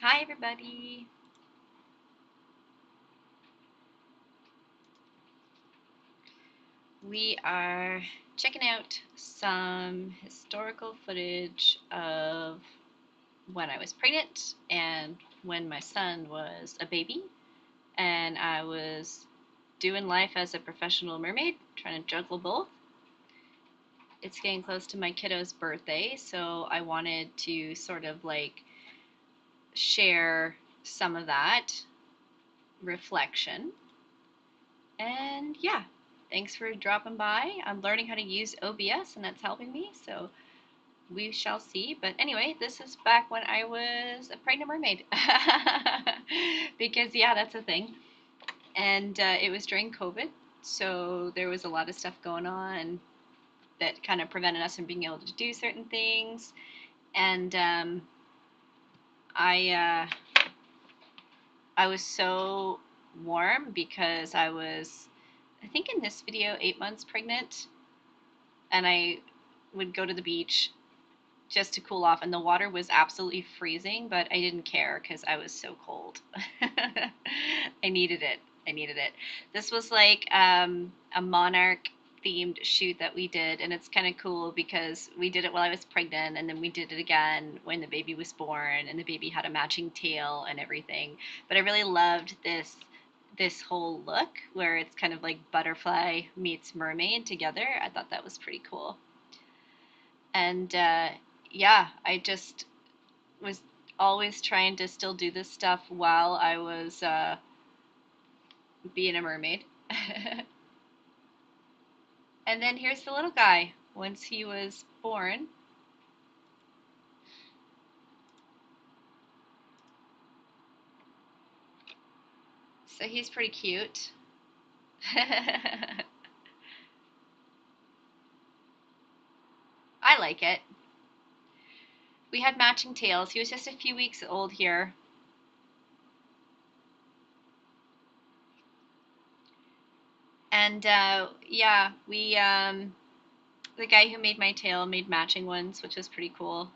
Hi, everybody. We are checking out some historical footage of when I was pregnant and when my son was a baby, and I was doing life as a professional mermaid, trying to juggle both. It's getting close to my kiddo's birthday, so I wanted to sort of like share some of that reflection. And yeah, thanks for dropping by. I'm learning how to use OBS and that's helping me, so we shall see. But anyway, this is back when I was a pregnant mermaid. Because, yeah, that's a thing. And it was during COVID, so there was a lot of stuff going on that kind of prevented us from being able to do certain things. And I, I was so warm because I was, I think in this video, 8 months pregnant, and I would go to the beach just to cool off, and the water was absolutely freezing, but I didn't care because I was so cold. I needed it. I needed it. This was like a monarch themed shoot that we did, and it's kind of cool because we did it while I was pregnant, and then we did it again when the baby was born, and the baby had a matching tail and everything. But I really loved this whole look where it's kind of like butterfly meets mermaid together. I thought that was pretty cool. And yeah, I just was always trying to still do this stuff while I was being a mermaid. And then here's the little guy once he was born. So he's pretty cute. I like it. We had matching tails. He was just a few weeks old here. And yeah, the guy who made my tail made matching ones, which was pretty cool.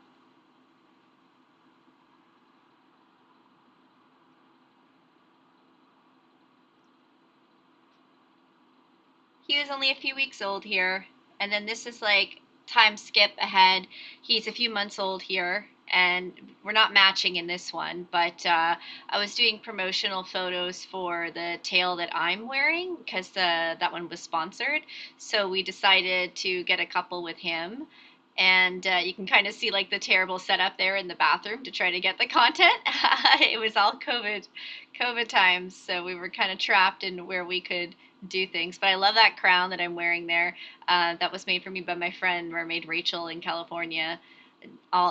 He was only a few weeks old here. And then this is like time skip ahead. He's a few months old here. And we're not matching in this one, but I was doing promotional photos for the tail that I'm wearing because that one was sponsored. So we decided to get a couple with him. And you can kind of see like the terrible setup there in the bathroom to try to get the content. It was all COVID times, so we were kind of trapped in where we could do things. But I love that crown that I'm wearing there. That was made for me by my friend Mermaid Rachel in California.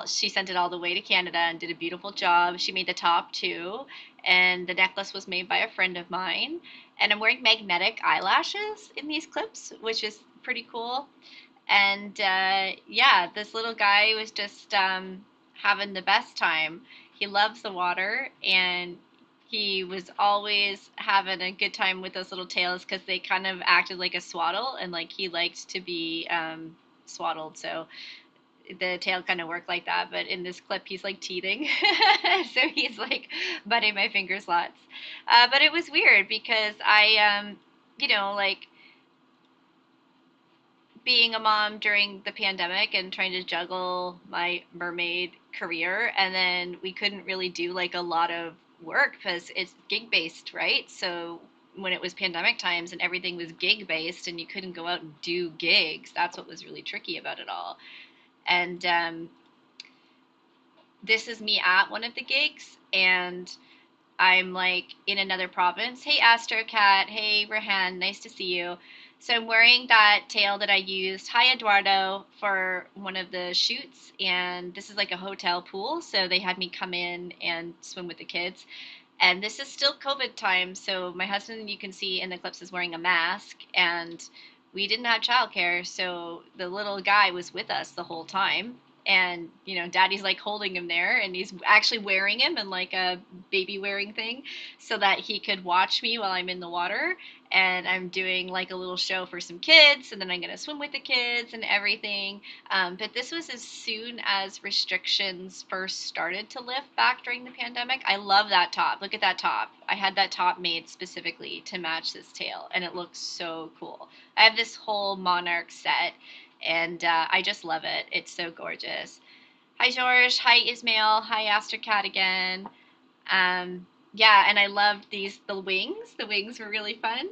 She sent it all the way to Canada and did a beautiful job. She made the top too, and the necklace was made by a friend of mine. And I'm wearing magnetic eyelashes in these clips, which is pretty cool. And yeah, this little guy was just having the best time. He loves the water, and he was always having a good time with those little tails because they kind of acted like a swaddle, and like he liked to be swaddled. So the tail kind of worked like that. But in this clip, he's like teething, so he's like butting my fingers lots. But it was weird because you know, like being a mom during the pandemic and trying to juggle my mermaid career, and then we couldn't really do like a lot of work because it's gig based, right? So when it was pandemic times and everything was gig based and you couldn't go out and do gigs, that's what was really tricky about it all. And this is me at one of the gigs, and I'm like in another province. Hey, Astrocat. Hey, Rehan. Nice to see you. So I'm wearing that tail that I used, hi Eduardo, for one of the shoots. And this is like a hotel pool. So they had me come in and swim with the kids. And this is still COVID time. So my husband, you can see in the clips, is wearing a mask. And we didn't have childcare. So the little guy was with us the whole time. And you know, daddy's like holding him there, and he's actually wearing him in like a baby wearing thing so that he could watch me while I'm in the water. and I'm doing like a little show for some kids, and then I'm gonna swim with the kids and everything. But this was as soon as restrictions first started to lift back during the pandemic. I love that top. Look at that top. I had that top made specifically to match this tail, and it looks so cool. I have this whole monarch set, and I just love it. It's so gorgeous. Hi George. Hi Ismail. Hi Aster Cat again. Yeah, and I loved these the wings. The wings were really fun.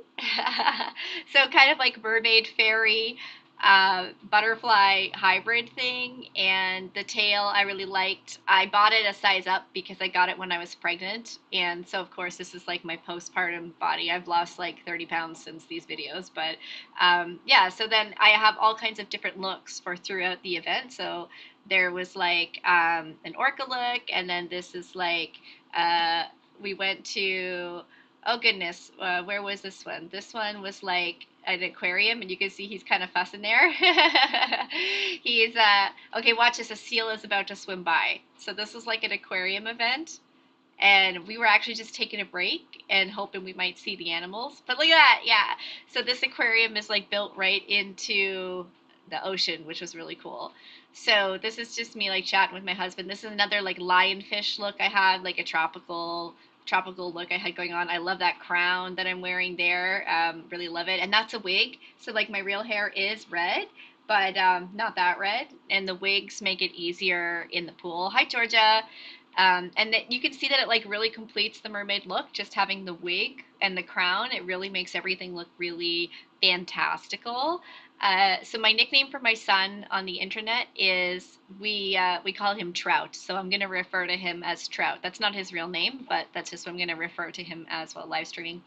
So kind of like mermaid fairy butterfly hybrid thing, and the tail I really liked. I bought it a size up because I got it when I was pregnant, and so of course this is like my postpartum body. I've lost like 30 pounds since these videos, but yeah. So then I have all kinds of different looks for throughout the event. So there was like an orca look, and then this is like uh, we went to, oh goodness, where was this one? This one was like an aquarium, and you can see he's kind of fussing there. He's okay. Watch this. A seal is about to swim by. So this is like an aquarium event, and we were actually just taking a break and hoping we might see the animals. But look at that, yeah. So this aquarium is like built right into the ocean, which was really cool. So this is just me like chatting with my husband. This is another like lionfish look I had, like a tropical look I had going on. I love that crown that I'm wearing there. Really love it. And that's a wig. So like my real hair is red, but not that red. And the wigs make it easier in the pool. Hi, Georgia. And that you can see that it like really completes the mermaid look, just having the wig and the crown. It really makes everything look really fantastical. So my nickname for my son on the internet is we call him Trout. So I'm gonna refer to him as Trout. That's not his real name, but that's just what I'm gonna refer to him as while live streaming.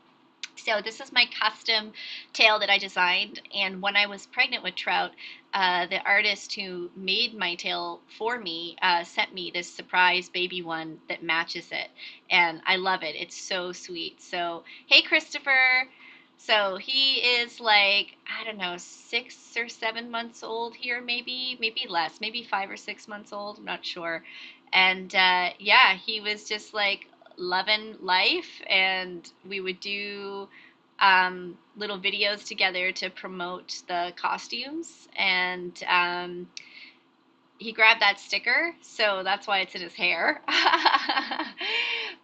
So this is my custom tail that I designed, and when I was pregnant with Trout, the artist who made my tail for me sent me this surprise baby one that matches it, and I love it. It's so sweet. So hey, Christopher. So he is like, I don't know, 6 or 7 months old here, maybe less, maybe 5 or 6 months old. I'm not sure. And yeah, he was just like loving life, and we would do little videos together to promote the costumes, and he grabbed that sticker, so that's why it's in his hair.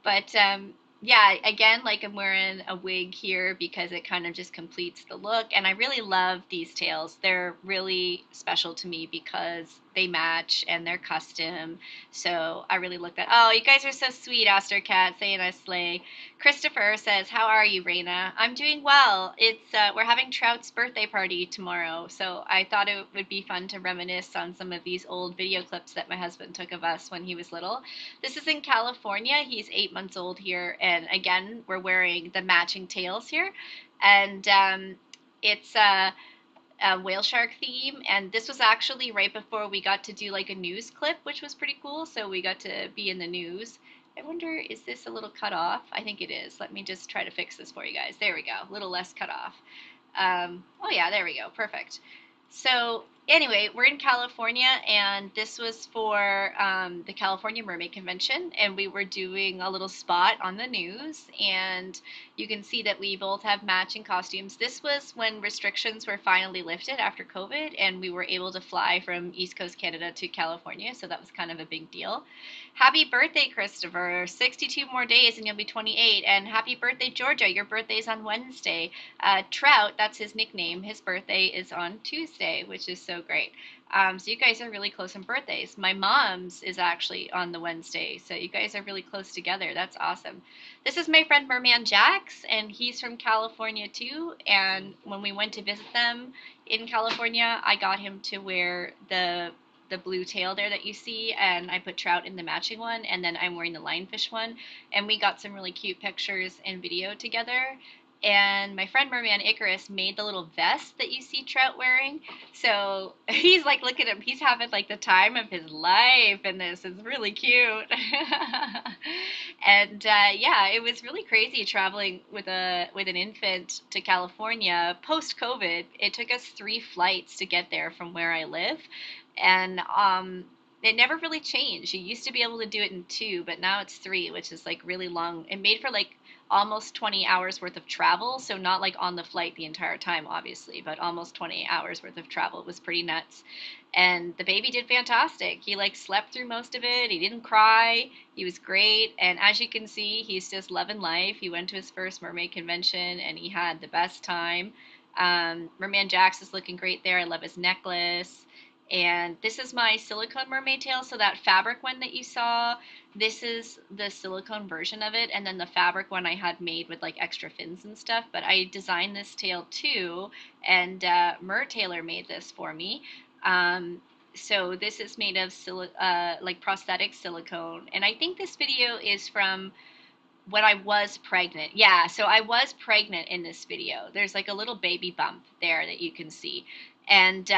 But yeah, again, like I'm wearing a wig here because it kind of just completes the look. And I really love these tails. They're really special to me because they match and they're custom. So I really looked at. Oh, you guys are so sweet, Aster Cat, saying I slay. Christopher says, "How are you, Raina?" I'm doing well. It's we're having Trout's birthday party tomorrow, so I thought it would be fun to reminisce on some of these old video clips that my husband took of us when he was little. This is in California. He's 8 months old here, and again, we're wearing the matching tails here, and it's a whale shark theme, and this was actually right before we got to do like a news clip, which was pretty cool. So we got to be in the news. I wonder, is this a little cut off? I think it is. Let me just try to fix this for you guys. There we go. A little less cut off. Oh yeah, there we go. Perfect. So anyway, we're in California, and this was for the California Mermaid Convention, and we were doing a little spot on the news, and you can see that we both have matching costumes. This was when restrictions were finally lifted after COVID, and we were able to fly from East Coast Canada to California, so that was kind of a big deal. Happy birthday, Christopher. 62 more days and you'll be 28. And happy birthday, Georgia. Your birthday's on Wednesday. Trout, that's his nickname. His birthday is on Tuesday, which is so great. So you guys are really close in birthdays. My mom's is actually on the Wednesday, so you guys are really close together. That's awesome. This is my friend Merman Jax, and he's from California too. And when we went to visit them in California, I got him to wear the blue tail there that you see, and I put Trout in the matching one, and then I'm wearing the lionfish one, and we got some really cute pictures and video together. And my friend Merman Icarus made the little vest that you see Trout wearing. So he's like, look at him, he's having like the time of his life in this. It's really cute. And yeah, it was really crazy traveling with an infant to California post COVID. It took us 3 flights to get there from where I live, and it never really changed. You used to be able to do it in 2, but now it's 3, which is like really long. It made for like almost 20 hours worth of travel. So not like on the flight the entire time, obviously, but almost 20 hours worth of travel. It was pretty nuts. And the baby did fantastic. He like slept through most of it. He didn't cry. He was great. And as you can see, he's just loving life. He went to his first mermaid convention and he had the best time. Merman Jax is looking great there. I love his necklace. And this is my silicone mermaid tail. So that fabric one that you saw, this is the silicone version of it. And then the fabric one I had made with like extra fins and stuff. But I designed this tail too. And Mer Taylor made this for me. So this is made of like prosthetic silicone. And I think this video is from when I was pregnant. Yeah, so I was pregnant in this video. There's like a little baby bump there that you can see. And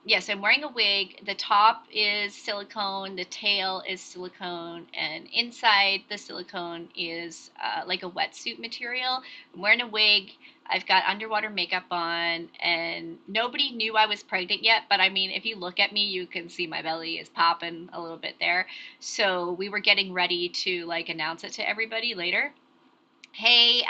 yes, I'm wearing a wig. The top is silicone, the tail is silicone, and inside the silicone is like a wetsuit material. I'm wearing a wig. I've got underwater makeup on, and nobody knew I was pregnant yet. But I mean, if you look at me, you can see my belly is popping a little bit there. So we were getting ready to like announce it to everybody later. Hey,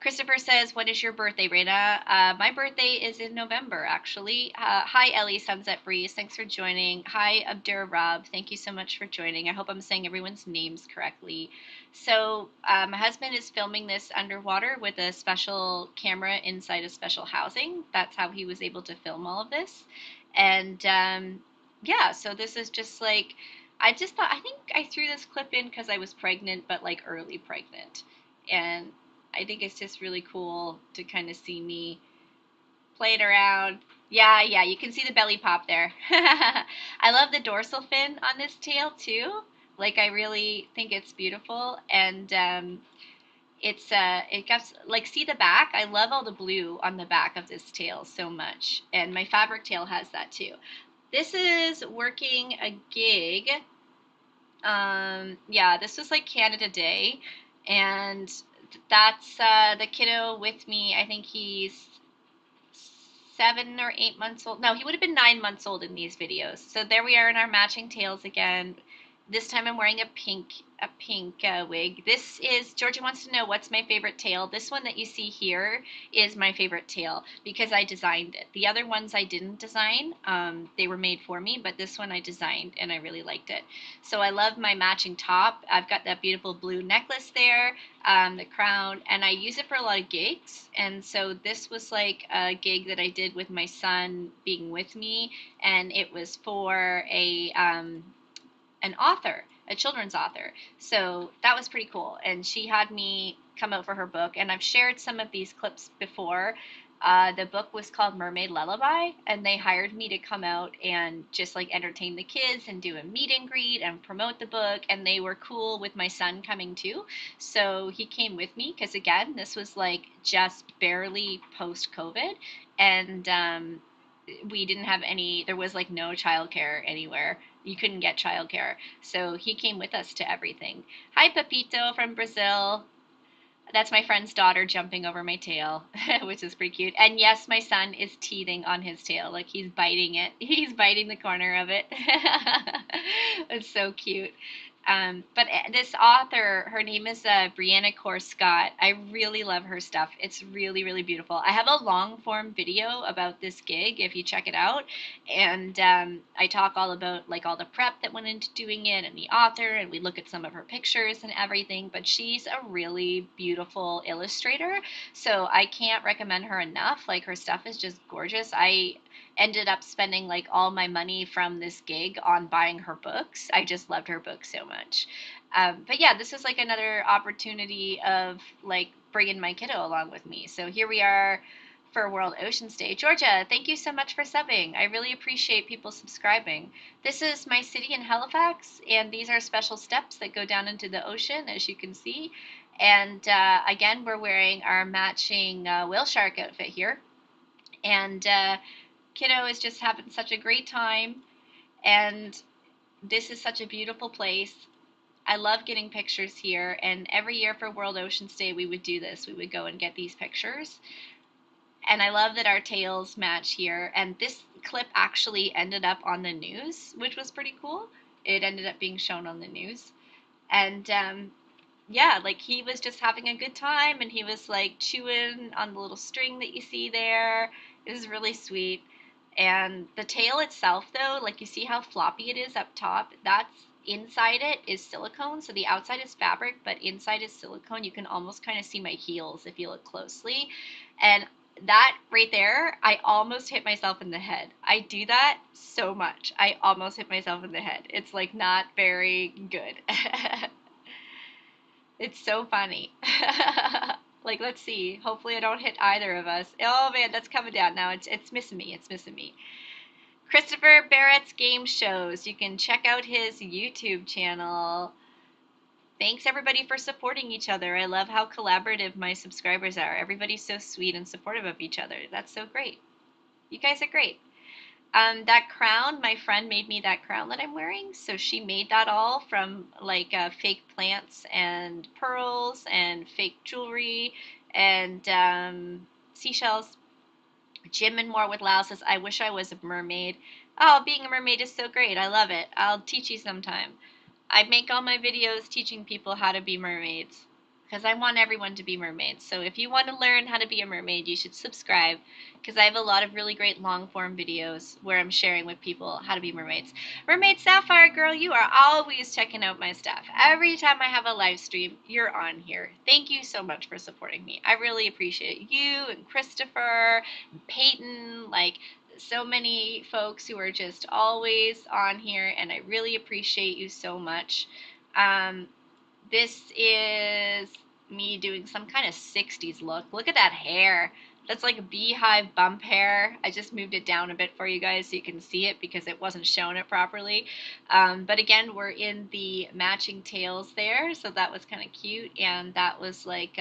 Christopher says, "When is your birthday, Raina?" My birthday is in November, actually. Hi, Ellie, Sunset Breeze. Thanks for joining. Hi, Abdur Rab. Thank you so much for joining. I hope I'm saying everyone's names correctly. So, my husband is filming this underwater with a special camera inside a special housing. That's how he was able to film all of this. And yeah, so this is just like, I just thought, I think I threw this clip in because I was pregnant, but like early pregnant. And I think it's just really cool to kind of see me play it around. Yeah, yeah, you can see the belly pop there. I love the dorsal fin on this tail too. Like I really think it's beautiful, and it gets like, see the back. I love all the blue on the back of this tail so much, and my fabric tail has that too. This is working a gig. Yeah, this was like Canada Day, and that's the kiddo with me. I think he's 7 or 8 months old. No, he would have been 9 months old in these videos. So there we are in our matching tails again. This time I'm wearing a pink wig. This is, Georgia wants to know what's my favorite tail. This one that you see here is my favorite tail because I designed it. The other ones I didn't design. They were made for me, but this one I designed and I really liked it. So I love my matching top. I've got that beautiful blue necklace there, the crown, and I use it for a lot of gigs. And so this was like a gig that I did with my son being with me, and it was for an author, a children's author. So that was pretty cool. And she had me come out for her book. And I've shared some of these clips before. The book was called Mermaid Lullaby, and they hired me to come out and just like entertain the kids and do a meet and greet and promote the book. And they were cool with my son coming too. So he came with me because, again, this was like just barely post COVID. And we didn't have any, there was like no childcare anywhere. You couldn't get childcare. So he came with us to everything. Hi, Pepito from Brazil. That's my friend's daughter jumping over my tail, which is pretty cute. And yes, my son is teething on his tail. Like he's biting it. He's biting the corner of it. It's so cute. But this author, her name is Brianna Core Scott. I really love her stuff. It's really, really beautiful. I have a long form video about this gig if you check it out. And I talk all about like all the prep that went into doing it and the author, and we look at some of her pictures and everything. But she's a really beautiful illustrator. So I can't recommend her enough. Like her stuff is just gorgeous. I ended up spending like all my money from this gig on buying her books. I just loved her books so much. But yeah, this is like another opportunity of like bringing my kiddo along with me. So here we are for World Oceans Day. Georgia, thank you so much for subbing. I really appreciate people subscribing. This is my city in Halifax, and these are special steps that go down into the ocean, as you can see. And again, we're wearing our matching whale shark outfit here. And kiddo is just having such a great time, and this is such a beautiful place. I love getting pictures here, and every year for World Oceans Day we would do this. We would go and get these pictures, and I love that our tails match here. And this clip actually ended up on the news, which was pretty cool. It ended up being shown on the news. And yeah, like he was just having a good time and he was like chewing on the little string that you see there. It was really sweet. And the tail itself, though, like you see how floppy it is up top, that's inside it is silicone. So the outside is fabric, but inside is silicone. You can almost kind of see my heels if you look closely. And that right there, I almost hit myself in the head. I do that so much. I almost hit myself in the head. It's like not very good. It's so funny. Like, let's see. Hopefully, I don't hit either of us. Oh man, that's coming down now. It's missing me. It's missing me. Christopher Barrett's Game Shows. You can check out his YouTube channel. Thanks everybody for supporting each other. I love how collaborative my subscribers are. Everybody's so sweet and supportive of each other. That's so great. You guys are great. That crown, my friend made me that crown that I'm wearing. So she made that all from like fake plants and pearls and fake jewelry and seashells. Jim and More with Lau says, I wish I was a mermaid. Oh, being a mermaid is so great. I love it. I'll teach you sometime. I make all my videos teaching people how to be mermaids because I want everyone to be mermaids. So if you want to learn how to be a mermaid, you should subscribe because I have a lot of really great long form videos where I'm sharing with people how to be mermaids. Mermaid Sapphire girl, you are always checking out my stuff. Every time I have a live stream, you're on here. Thank you so much for supporting me. I really appreciate you and Christopher and Peyton, like so many folks who are just always on here, and I really appreciate you so much. This is me doing some kind of 60s look. Look at that hair. That's like a beehive bump hair. I just moved it down a bit for you guys so you can see it because it wasn't showing it properly. But again, we're in the matching tails there, so that was kind of cute. And that was like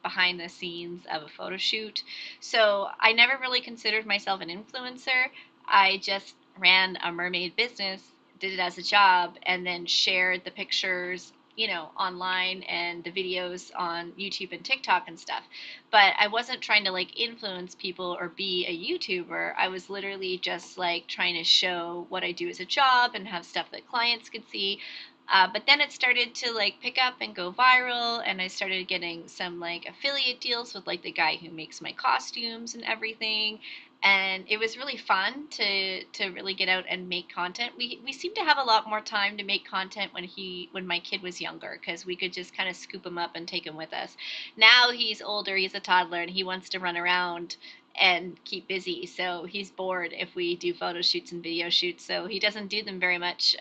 behind the scenes of a photo shoot. So I never really considered myself an influencer. I just ran a mermaid business, did it as a job, and then shared the pictures, you know, online and the videos on YouTube and TikTok and stuff. But I wasn't trying to like influence people or be a YouTuber. I was literally just like trying to show what I do as a job and have stuff that clients could see. But then it started to like pick up and go viral, and I started getting some like affiliate deals with like the guy who makes my costumes and everything. And it was really fun to really get out and make content. We seemed to have a lot more time to make content when my kid was younger because we could just kind of scoop him up and take him with us. Now he's older, he's a toddler, and he wants to run around and keep busy. So he's bored if we do photo shoots and video shoots. So he doesn't do them very much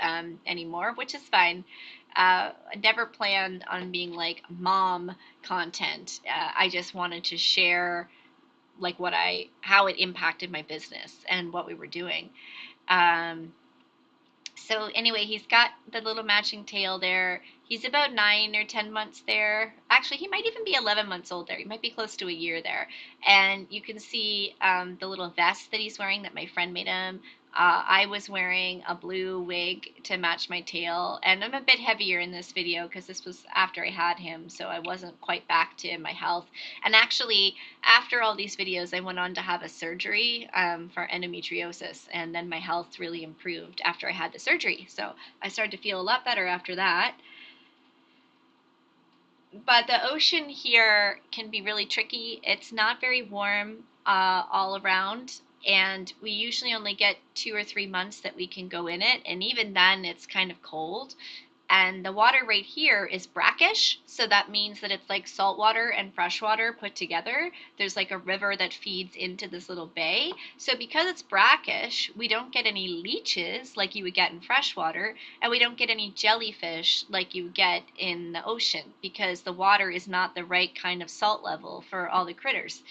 anymore, which is fine. I never planned on being like mom content. I just wanted to share like how it impacted my business and what we were doing. Um, so anyway, he's got the little matching tail there. He's about 9 or 10 months there. Actually, he might even be 11 months old there. He might be close to a year there. And you can see the little vest that he's wearing that my friend made him. I was wearing a blue wig to match my tail, and I'm a bit heavier in this video because this was after I had him, so I wasn't quite back to my health. And actually, after all these videos, I went on to have a surgery for endometriosis, and then my health really improved after I had the surgery. So I started to feel a lot better after that. But the ocean here can be really tricky. It's not very warm all around, and we usually only get 2 or 3 months that we can go in it, and even then it's kind of cold. And the water right here is brackish, so that means that it's like salt water and fresh water put together. There's like a river that feeds into this little bay. So because it's brackish, we don't get any leeches like you would get in fresh water, and we don't get any jellyfish like you get in the ocean because the water is not the right kind of salt level for all the critters.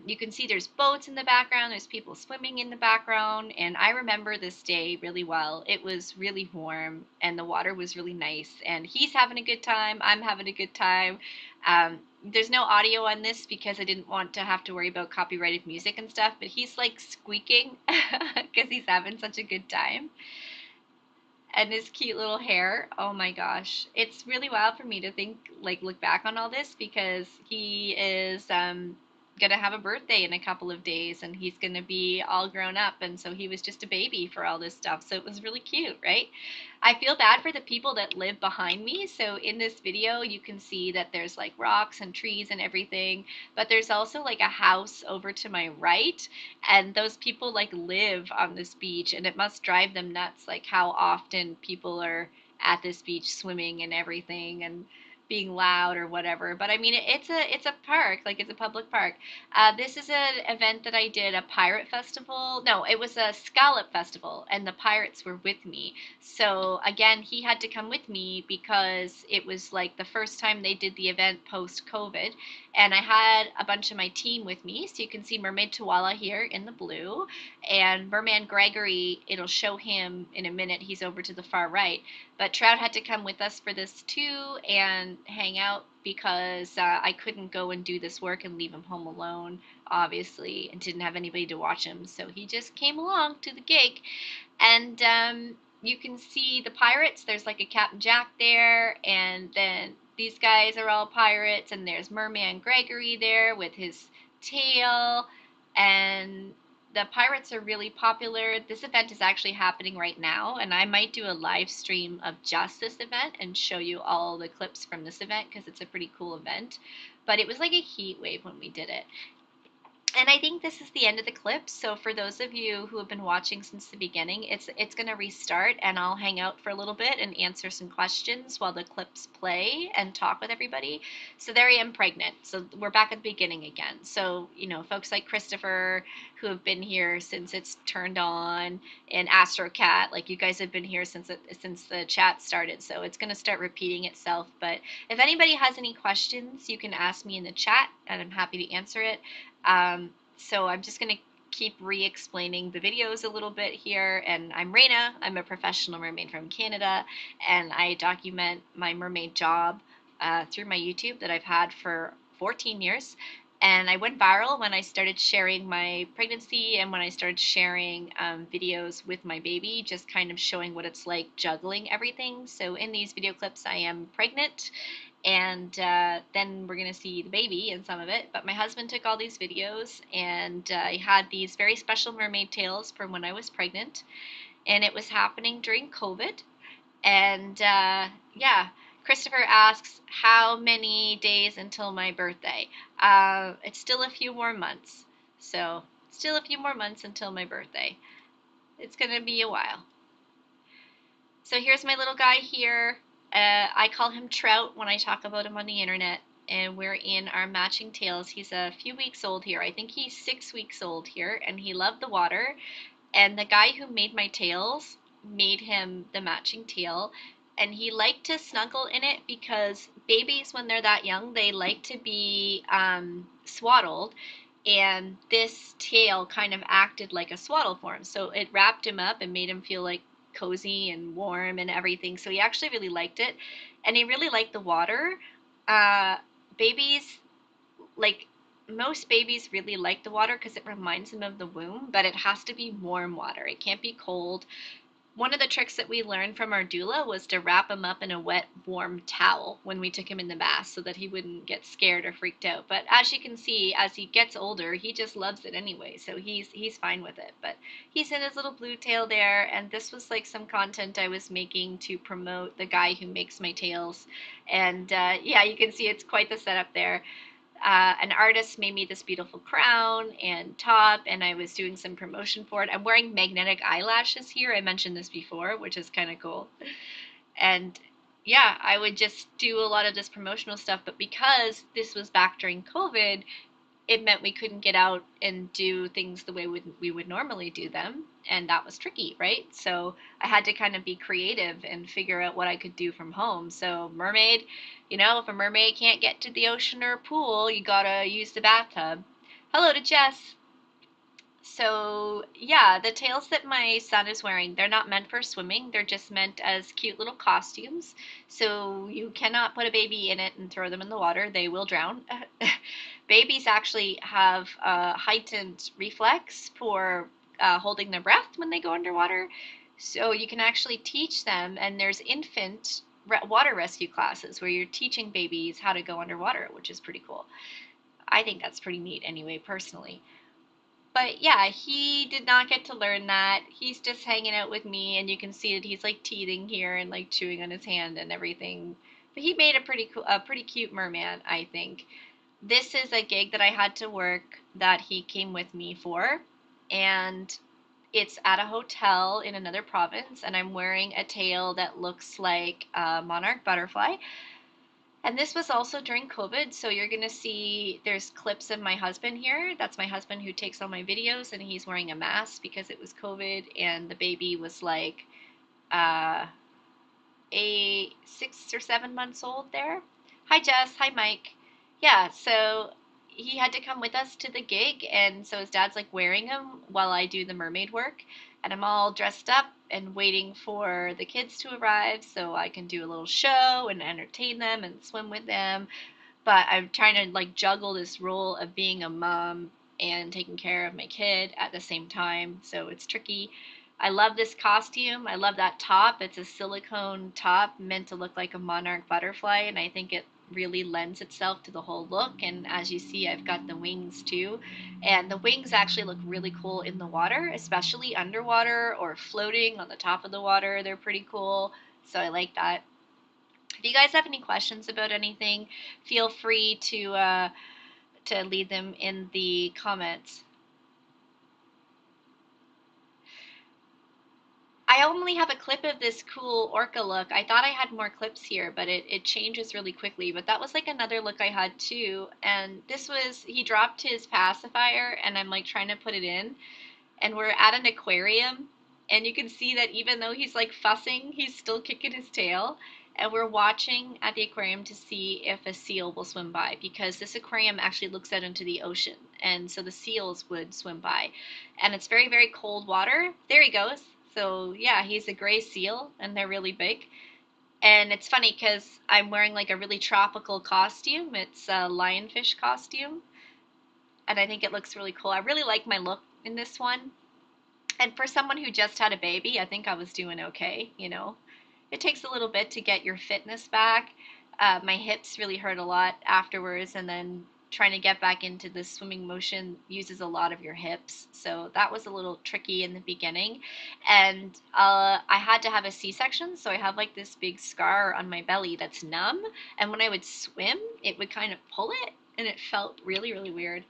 You can see there's boats in the background, there's people swimming in the background, and I remember this day really well. It was really warm, and the water was really nice, and he's having a good time, I'm having a good time. There's no audio on this because I didn't want to have to worry about copyrighted music and stuff, but he's like squeaking because he's having such a good time. And his cute little hair, oh my gosh. It's really wild for me to think, like, look back on all this because he is gonna have a birthday in a couple of days, and he's gonna be all grown up, and so he was just a baby for all this stuff. So it was really cute, right? I feel bad for the people that live behind me. So in this video, you can see that there's like rocks and trees and everything, but there's also like a house over to my right, and those people like live on this beach, and it must drive them nuts, like how often people are at this beach swimming and everything, and being loud or whatever. But I mean, it's a park, like it's a public park. This is an event that I did, a pirate festival. No, it was a Scallop festival, and the pirates were with me. So again, he had to come with me because it was like the first time they did the event post COVID, and I had a bunch of my team with me. So you can see Mermaid Tawala here in the blue, and Merman Gregory. It'll show him in a minute. He's over to the far right. But Trout had to come with us for this too and hang out because I couldn't go and do this work and leave him home alone, obviously, and didn't have anybody to watch him. So he just came along to the gig. And you can see the pirates. There's like a Captain Jack there, and then these guys are all pirates, and there's Merman Gregory there with his tail, and the pirates are really popular. This event is actually happening right now, and I might do a live stream of just this event and show you all the clips from this event because it's a pretty cool event. But it was like a heat wave when we did it. And I think this is the end of the clip. So for those of you who have been watching since the beginning, it's going to restart, and I'll hang out for a little bit and answer some questions while the clips play and talk with everybody. So there I am pregnant. So we're back at the beginning again. So, you know, folks like Christopher who have been here since it's turned on, and AstroCat, like you guys have been here since the chat started. So it's going to start repeating itself. But if anybody has any questions, you can ask me in the chat, and I'm happy to answer it. So I'm just going to keep re-explaining the videos a little bit here. And I'm Raina. I'm a professional mermaid from Canada, and I document my mermaid job through my YouTube that I've had for 14 years. And I went viral when I started sharing my pregnancy and when I started sharing videos with my baby, just kind of showing what it's like juggling everything. So in these video clips, I am pregnant, and then we're going to see the baby in some of it. But my husband took all these videos, and I had these very special mermaid tails from when I was pregnant, and it was happening during COVID. And yeah, Christopher asks, how many days until my birthday? It's still a few more months. So still a few more months until my birthday. It's going to be a while. So here's my little guy here. I call him Trout when I talk about him on the internet, and we're in our matching tails. He's a few weeks old here. I think he's 6 weeks old here, and he loved the water. And the guy who made my tails made him the matching tail, and he liked to snuggle in it because babies, when they're that young, they like to be swaddled. And this tail kind of acted like a swaddle for him. So it wrapped him up and made him feel like cozy and warm and everything. So he actually really liked it, and he really liked the water. Babies, like most babies, really like the water because it reminds them of the womb, but it has to be warm water. It can't be cold. One of the tricks that we learned from our doula was to wrap him up in a wet, warm towel when we took him in the bath so that he wouldn't get scared or freaked out. But as you can see, as he gets older, he just loves it anyway, so he's fine with it. But he's in his little blue tail there, and this was like some content I was making to promote the guy who makes my tails. And yeah, you can see it's quite the setup there. An artist made me this beautiful crown and top, and I was doing some promotion for it. I'm wearing magnetic eyelashes here. I mentioned this before, which is kind of cool. And yeah, I would just do a lot of this promotional stuff, but because this was back during COVID, it meant we couldn't get out and do things the way we would normally do them, and that was tricky, right? So I had to kind of be creative and figure out what I could do from home. So mermaid, you know, if a mermaid can't get to the ocean or pool, you gotta use the bathtub. Hello to Jess. So yeah, the tails that my son is wearing, they're not meant for swimming. They're just meant as cute little costumes. So you cannot put a baby in it and throw them in the water. They will drown. Babies actually have a heightened reflex for holding their breath when they go underwater. So you can actually teach them, and there's infant water rescue classes where you're teaching babies how to go underwater, which is pretty cool. I think that's pretty neat anyway, personally. But yeah, he did not get to learn that. He's just hanging out with me, and you can see that he's like teething here and like chewing on his hand and everything. But he made a pretty cool, a pretty cute merman, I think. This is a gig that I had to work that he came with me for, and it's at a hotel in another province, and I'm wearing a tail that looks like a monarch butterfly. And this was also during COVID, so you're gonna see there's clips of my husband here. That's my husband who takes all my videos, and he's wearing a mask because it was COVID, and the baby was like uh, 6 or 7 months old there. Hi, Jess. Hi, Mike. Yeah, so he had to come with us to the gig, and so his dad's like wearing him while I do the mermaid work, and I'm all dressed up and waiting for the kids to arrive so I can do a little show and entertain them and swim with them. But I'm trying to like juggle this role of being a mom and taking care of my kid at the same time, so it's tricky. I love this costume. I love that top. It's a silicone top meant to look like a monarch butterfly, and I think it really lends itself to the whole look. And as you see, I've got the wings too. And the wings actually look really cool in the water, especially underwater or floating on the top of the water. They're pretty cool. So I like that. If you guys have any questions about anything, feel free to leave them in the comments. I only have a clip of this cool orca look. I thought I had more clips here, but it changes really quickly. But that was like another look I had too. And this was, he dropped his pacifier and I'm like trying to put it in. And we're at an aquarium. And you can see that even though he's like fussing, he's still kicking his tail. And we're watching at the aquarium to see if a seal will swim by because this aquarium actually looks out into the ocean. And so the seals would swim by. And it's very, very cold water. There he goes. So yeah, he's a gray seal and they're really big. And it's funny because I'm wearing like a really tropical costume. It's a lionfish costume. And I think it looks really cool. I really like my look in this one. And for someone who just had a baby, I think I was doing okay. It takes a little bit to get your fitness back. My hips really hurt a lot afterwards, and then trying to get back into the swimming motion uses a lot of your hips. So that was a little tricky in the beginning. And I had to have a C-section, so I have like this big scar on my belly that's numb. And when I would swim, it would kind of pull it, and it felt really, really weird.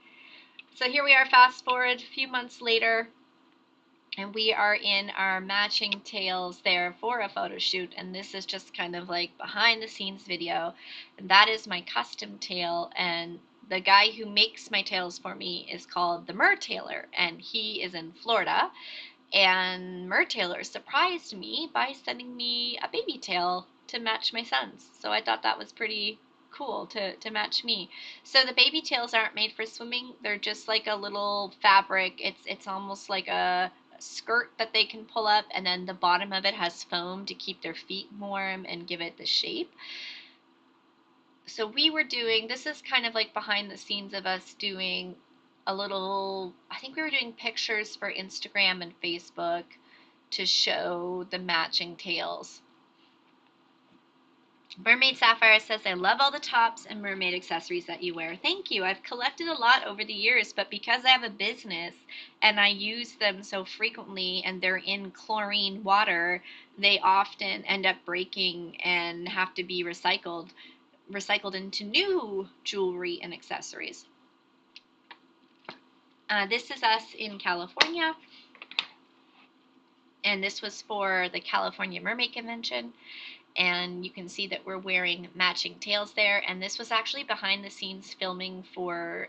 So here we are, fast forward a few months later, and we are in our matching tails there for a photo shoot, and this is just kind of like behind the scenes video, and that is my custom tail. And the guy who makes my tails for me is called the Mertailer, and he is in Florida. And Mertailer surprised me by sending me a baby tail to match my son's, so I thought that was pretty cool to match me. So the baby tails aren't made for swimming, they're just like a little fabric. It's almost like a skirt that they can pull up, and then the bottom of it has foam to keep their feet warm and give it the shape. So we were doing, this is kind of like behind the scenes of us doing a little, I think we were doing pictures for Instagram and Facebook to show the matching tails. Mermaid Sapphire says, I love all the tops and mermaid accessories that you wear. Thank you. I've collected a lot over the years, but because I have a business and I use them so frequently and they're in chlorine water, they often end up breaking and have to be recycled into new jewelry and accessories. This is us in California, and this was for the California Mermaid Convention. And you can see that we're wearing matching tails there. And this was actually behind the scenes filming for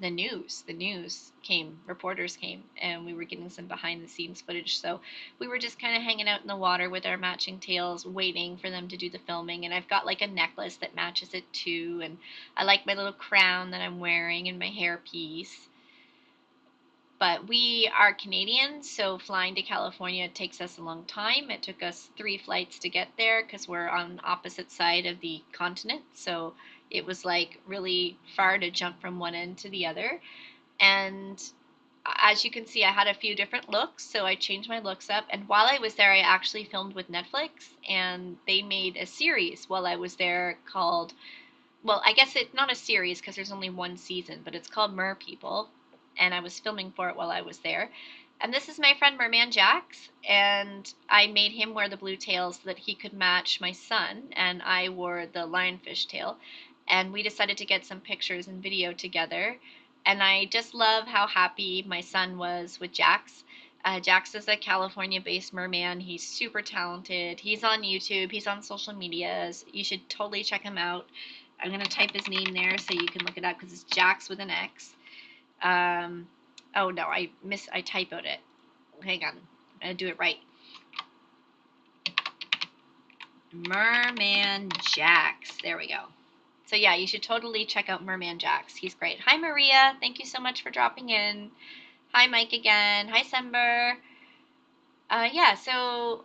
the news. The news came, reporters came, and we were getting some behind the scenes footage. So we were just kind of hanging out in the water with our matching tails, waiting for them to do the filming. And I've got like a necklace that matches it too. And I like my little crown that I'm wearing and my hairpiece. But we are Canadian, so flying to California takes us a long time. It took us 3 flights to get there because we're on the opposite side of the continent. So it was like really far to jump from one end to the other. And as you can see, I had a few different looks, so I changed my looks up. And while I was there, I actually filmed with Netflix, and they made a series while I was there called well, I guess it's not a series because there's only one season, but it's called Mer People, and I was filming for it while I was there. And this is my friend Merman Jax, and I made him wear the blue tail so that he could match my son, and I wore the lionfish tail. And we decided to get some pictures and video together. And I just love how happy my son was with Jax. Jax is a California based merman. He's super talented. He's on YouTube, he's on social medias. You should totally check him out. I'm going to type his name there so you can look it up because it's Jax with an X. Oh no, I typoed it. Hang on, I'm going to do it right. Merman Jax. There we go. So yeah, you should totally check out Merman Jax. He's great. Hi Maria, thank you so much for dropping in. Hi Mike again. Hi Sember. Yeah, so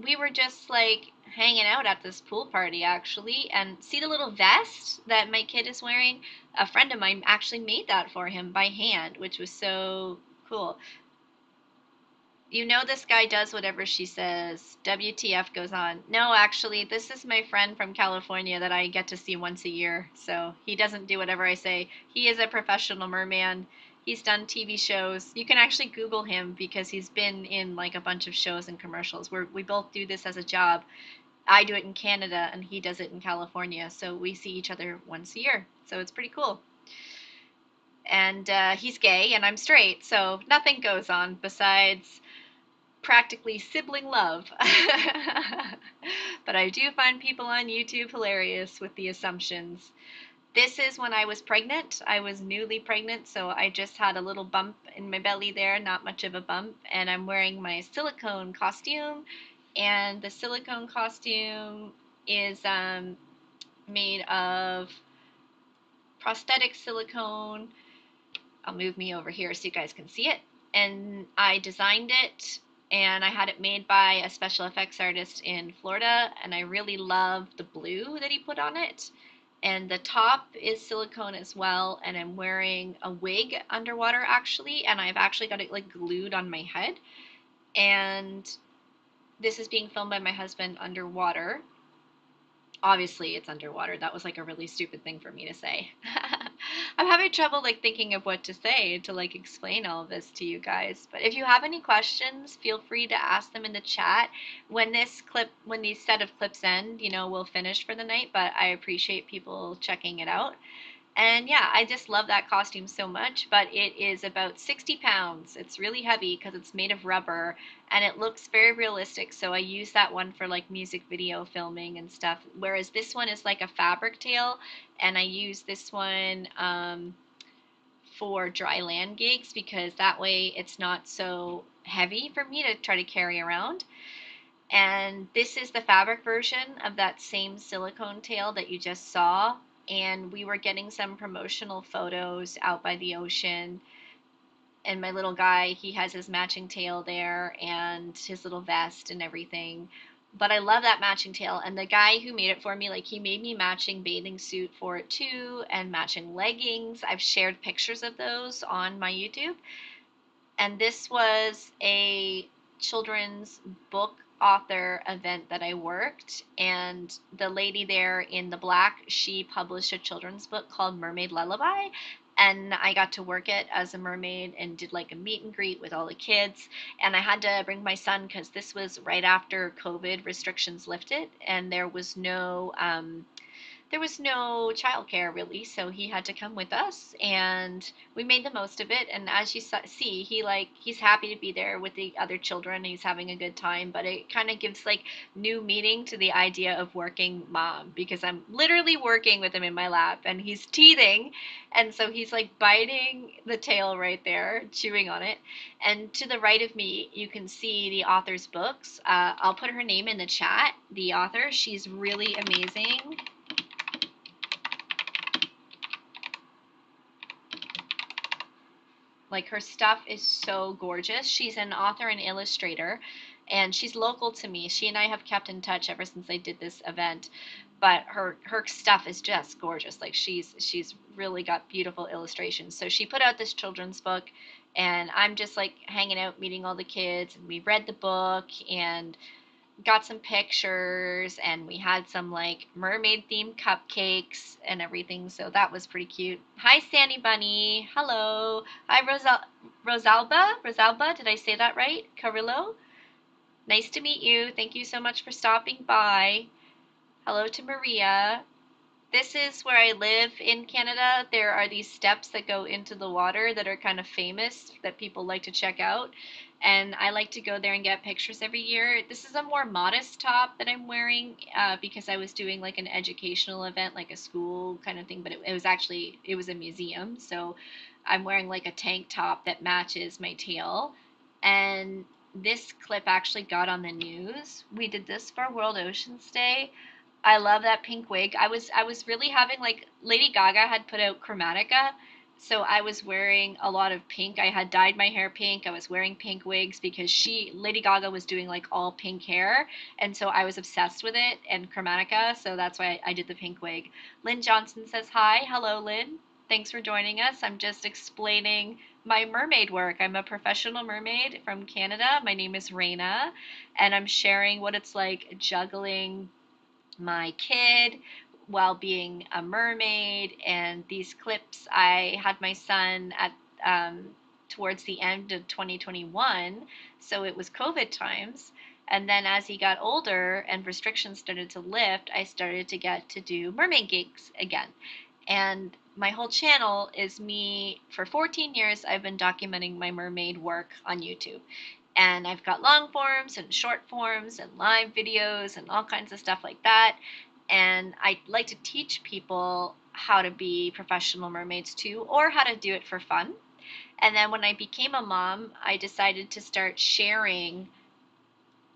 we were just like hanging out at this pool party actually, and see the little vest that my kid is wearing? A friend of mine actually made that for him by hand, which was so cool. You know, this guy does whatever she says. WTF goes on. No, actually, this is my friend from California that I get to see once a year. So he doesn't do whatever I say. He is a professional merman. He's done TV shows. You can actually Google him because he's been in like a bunch of shows and commercials. We both do this as a job. I do it in Canada and he does it in California. So we see each other once a year. So it's pretty cool. And he's gay and I'm straight. So nothing goes on besides practically sibling love. But I do find people on YouTube hilarious with the assumptions. This is when I was pregnant. I was newly pregnant, so I just had a little bump in my belly there, not much of a bump, and I'm wearing my silicone costume. And the silicone costume is made of prosthetic silicone. I'll move me over here so you guys can see it. And I designed it and I had it made by a special effects artist in Florida, and I really love the blue that he put on it. And the top is silicone as well, and I'm wearing a wig underwater actually, and I've actually got it like glued on my head. And this is being filmed by my husband underwater. Obviously it's underwater. That was like a really stupid thing for me to say. I'm having trouble like thinking of what to say to like explain all of this to you guys. But if you have any questions, feel free to ask them in the chat. When these set of clips end, you know, we'll finish for the night, but I appreciate people checking it out. And yeah, I just love that costume so much, but it is about 60 pounds. It's really heavy because it's made of rubber and it looks very realistic. So I use that one for like music video filming and stuff. Whereas this one is like a fabric tail, and I use this one for dry land gigs because that way it's not so heavy for me to try to carry around. And this is the fabric version of that same silicone tail that you just saw. And we were getting some promotional photos out by the ocean. And my little guy, he has his matching tail there and his little vest and everything. But I love that matching tail. And the guy who made it for me, like he made me matching bathing suit for it too, and matching leggings. I've shared pictures of those on my YouTube. And this was a children's book author event that I worked, and the lady there in the black, she published a children's book called Mermaid Lullaby, and I got to work it as a mermaid and did like a meet and greet with all the kids. And I had to bring my son because this was right after COVID restrictions lifted and there was no childcare really, so he had to come with us, and we made the most of it. And as you see, he's happy to be there with the other children. He's having a good time, but it kind of gives like new meaning to the idea of working mom because I'm literally working with him in my lap, and he's teething, and so he's like biting the tail right there, chewing on it. And to the right of me, you can see the author's books. I'll put her name in the chat. The author, she's really amazing. Like her stuff is so gorgeous. She's an author and illustrator, and she's local to me. She and I have kept in touch ever since I did this event. But her stuff is just gorgeous. Like she's really got beautiful illustrations. So she put out this children's book, and I'm just like hanging out, meeting all the kids, and we read the book, and got some pictures, and we had some like mermaid themed cupcakes and everything, so that was pretty cute. Hi Sandy Bunny, hello. Hi Rosalba, did I say that right? Carrillo, nice to meet you, thank you so much for stopping by. Hello to Maria. This is where I live in Canada. There are these steps that go into the water that are kind of famous that people like to check out. And I like to go there and get pictures every year. This is a more modest top that I'm wearing because I was doing like an educational event, like a school kind of thing, but it was actually, it was a museum. So I'm wearing like a tank top that matches my tail. And this clip actually got on the news. We did this for World Oceans Day. I love that pink wig. I was really having like Lady Gaga had put out Chromatica, so I was wearing a lot of pink. I had dyed my hair pink. I was wearing pink wigs because Lady Gaga was doing like all pink hair, and so I was obsessed with it and Chromatica, so that's why I did the pink wig. Lynn Johnson says hi. Hello, Lynn. Thanks for joining us. I'm just explaining my mermaid work. I'm a professional mermaid from Canada. My name is Raina, and I'm sharing what it's like juggling my kid while being a mermaid. And these clips, I had my son at towards the end of 2021, so it was COVID times. And then as he got older and restrictions started to lift, I started to get to do mermaid gigs again. And my whole channel is me. For 14 years, I've been documenting my mermaid work on YouTube. And I've got long forms and short forms and live videos and all kinds of stuff like that. And I like to teach people how to be professional mermaids too, or how to do it for fun. And then when I became a mom, I decided to start sharing,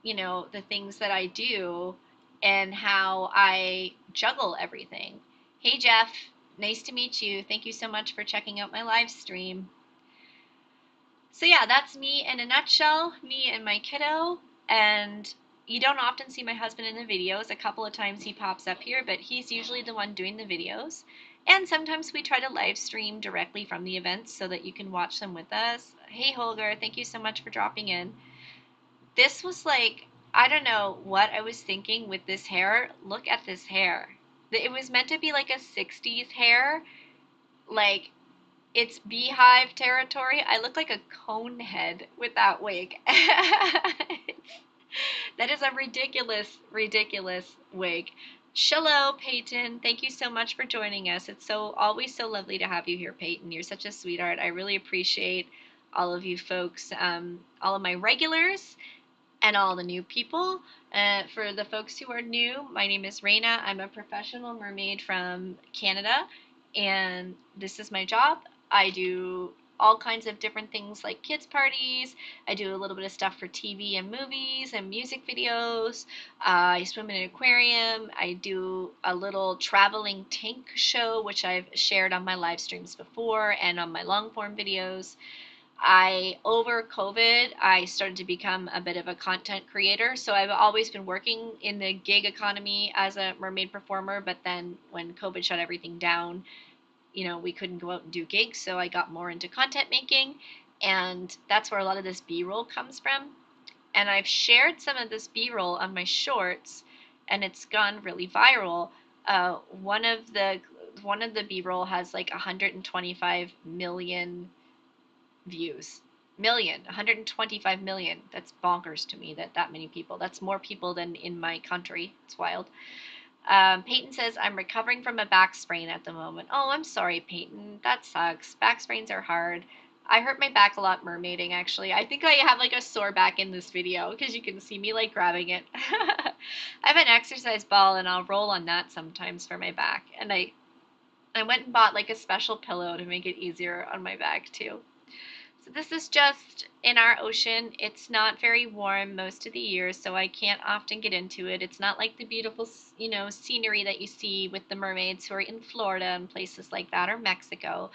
the things that I do and how I juggle everything. Hey, Jeff, nice to meet you. Thank you so much for checking out my live stream. So yeah, that's me in a nutshell, me and my kiddo. And you don't often see my husband in the videos. A couple of times he pops up here, but he's usually the one doing the videos. And sometimes we try to live stream directly from the events so that you can watch them with us. Hey Holger, thank you so much for dropping in. This was like, I don't know what I was thinking with this hair. Look at this hair. It was meant to be like a 60s hair, like it's beehive territory. I look like a cone head with that wig. That is a ridiculous, ridiculous wig. Shalom, Peyton. Thank you so much for joining us. It's always so lovely to have you here, Peyton. You're such a sweetheart. I really appreciate all of you folks, all of my regulars and all the new people. For the folks who are new, my name is Raina. I'm a professional mermaid from Canada, and this is my job. I do all kinds of different things like kids' parties. I do a little bit of stuff for TV and movies and music videos. I swim in an aquarium. I do a little traveling tank show, which I've shared on my live streams before and on my long form videos. Over COVID, I started to become a bit of a content creator. So I've always been working in the gig economy as a mermaid performer. But then when COVID shut everything down, we couldn't go out and do gigs. So I got more into content making. And that's where a lot of this B roll comes from. And I've shared some of this B roll on my shorts, and it's gone really viral. One of the B roll has like 125 million views. 125 million. That's bonkers to me that many people. That's more people than in my country. It's wild. Peyton says, I'm recovering from a back sprain at the moment. Oh, I'm sorry, Peyton. That sucks. Back sprains are hard. I hurt my back a lot mermaiding, actually. I think I have like a sore back in this video because you can see me like grabbing it. I have an exercise ball and I'll roll on that sometimes for my back. And I went and bought like a special pillow to make it easier on my back too. So this is just in our ocean. It's not very warm most of the year, so I can't often get into it. It's not like the beautiful, scenery that you see with the mermaids who are in Florida and places like that, or Mexico.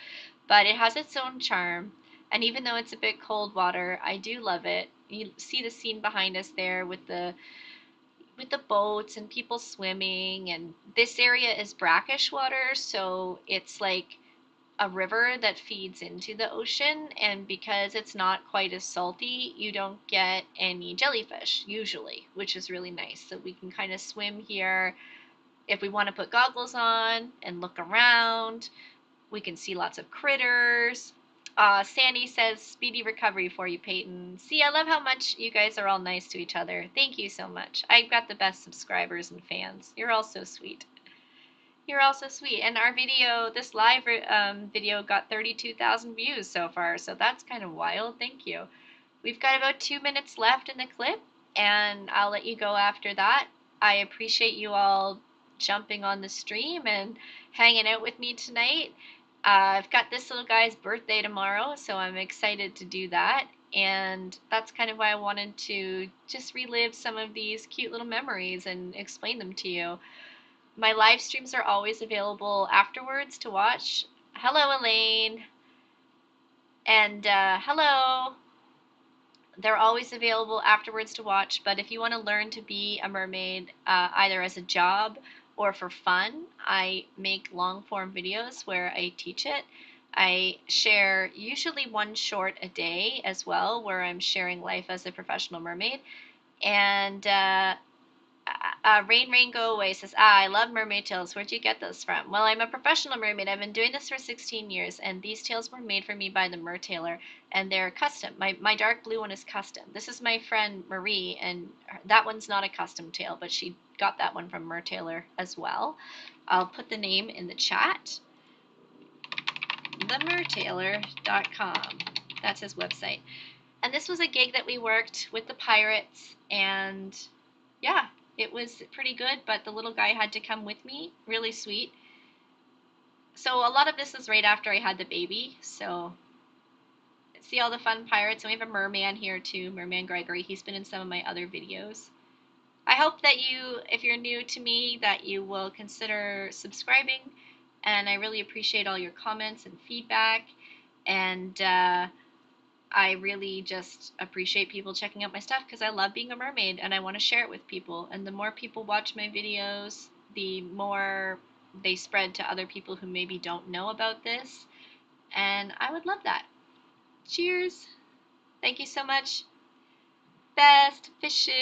But it has its own charm. And even though it's a bit cold water, I do love it. You see the scene behind us there with the boats and people swimming, and this area is brackish water, so it's like a river that feeds into the ocean, and because it's not quite as salty, you don't get any jellyfish usually, which is really nice. So we can kind of swim here if we want to put goggles on and look around. We can see lots of critters. Sandy says, speedy recovery for you, Peyton. See, I love how much you guys are all nice to each other. Thank you so much. I've got the best subscribers and fans. You're all so sweet. You're all so sweet. And our video, this live video, got 32,000 views so far, so that's kind of wild. Thank you. We've got about 2 minutes left in the clip, and I'll let you go after that. I appreciate you all jumping on the stream and hanging out with me tonight. I've got this little guy's birthday tomorrow, so I'm excited to do that. And that's kind of why I wanted to just relive some of these cute little memories and explain them to you. My live streams are always available afterwards to watch. Hello, Elaine. And hello. They're always available afterwards to watch, but if you want to learn to be a mermaid, either as a job or for fun, I make long form videos where I teach it. I share usually one short a day as well, where I'm sharing life as a professional mermaid. And Rain Go Away says, I love mermaid tails. Where'd you get those from? Well, I'm a professional mermaid. I've been doing this for 16 years, and these tails were made for me by the Mer Tailor, and they're custom. My dark blue one is custom. This is my friend Marie, and that one's not a custom tail, but she got that one from Mer Tailor as well. I'll put the name in the chat. themertailor.com. That's his website. And this was a gig that we worked with the pirates, and yeah, it was pretty good, but the little guy had to come with me. Really sweet. So a lot of this is right after I had the baby. So see all the fun pirates. And we have a merman here too, Merman Gregory. He's been in some of my other videos. I hope that you, if you're new to me, that you will consider subscribing. And I really appreciate all your comments and feedback. And I really just appreciate people checking out my stuff because I love being a mermaid and I want to share it with people. And the more people watch my videos, the more they spread to other people who maybe don't know about this. And I would love that. Cheers. Thank you so much. Best fishes.